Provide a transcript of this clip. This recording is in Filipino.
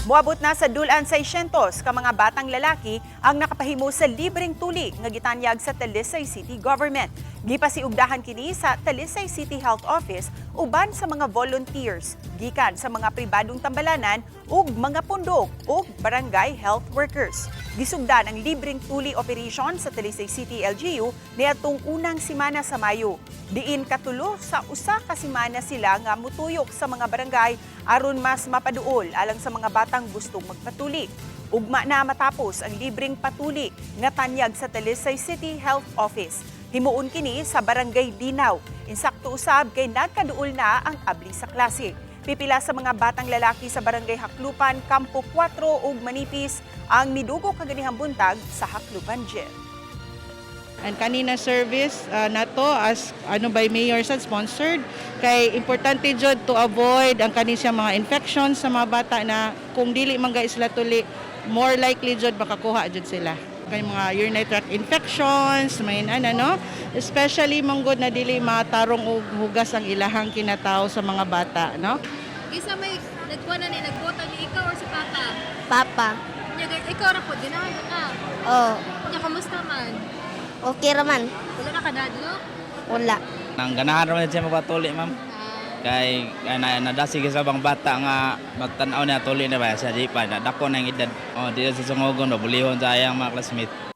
Moabot na sa dulan 600 ka mga batang lalaki ang nakapahimo sa libreng tuli nga gitanyag sa Talisay City Government. Gipasiugdahan kini sa Talisay City Health Office uban sa mga volunteers gikan sa mga pribadong tambalanan ug mga pundok ug barangay health workers. Gisugdan ang libreng tuli operation sa Talisay City LGU niadtong unang semana sa Mayo. Diin katulo sa usa ka semana sila nga mutuyok sa mga barangay aron mas mapaduol alang sa mga batang gustong magpatuli. Ugma na matapos ang libreng patuli nga tanyag sa Talisay City Health Office. Himuon kini sa Barangay Linaw. Insakto usab kay nagkaduol na ang abli sa klase. Pipila sa mga batang lalaki sa Barangay Haklupan, Kampo 4 ug Manipis ang midugo kaganihang buntag sa Haklupan Jail. And kanina service nato as by Mayor sad sponsored kay importante jud to avoid ang kanisang mga infections sa mga bata na kung dili man ga sila tuli more likely jud makakuha jud sila kay mga urinary tract infections may no especially manggod na dili matarong og hugas ang ilahang kinataw sa mga bata no. Isa may nagkuha na ni nagbota ni ikaw or si Papa? Papa. Ikaw ra po din ka. Oh, Nya kamusta man? okay raman. Wala na kadadlo? Wala. Nang ganahan naman siya magpatuli, ma'am. Kay nadasig sa bang bata nga magtanaw na tuli na ba siya di pa. Dako na ang edad. Dito sa sungogon, bulihon sa ayang mga classmate.